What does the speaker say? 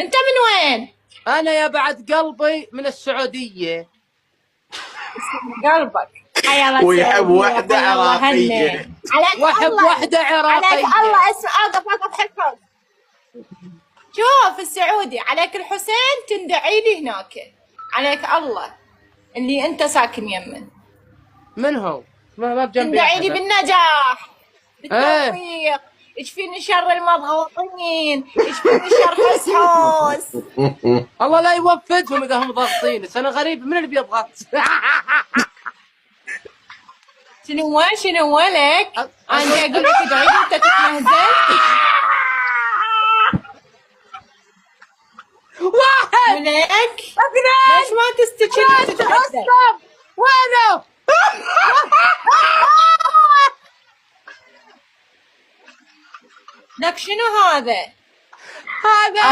انت من وين؟ انا يا بعد قلبي من السعوديه. قلبك حيا الله ويحب السعودية، وحدة حيا الله هني. عراقية. عليك واحب الله، واحده عليك عراقيه. الله. اسمع، اوقف حفظ. شوف السعودي، عليك الحسين تندعي لي هناك، عليك الله اللي انت ساكن يمن من هو؟ ما بجنبي تندعي لي أحد. بالنجاح بالتوفيق، يشفيني شر المضغوطين، يشفيني شر حسحوس. الله لا يوفقهم اذا هم ضاغطين. انا غريب، من اللي بيضغط؟ شنو لك؟ انا اقول لك ادعي لي انت تتمهزل. واحد ولك اثنين ليش ما تستكن تتحدث؟ وينه؟ لك شنو هذا؟ هذا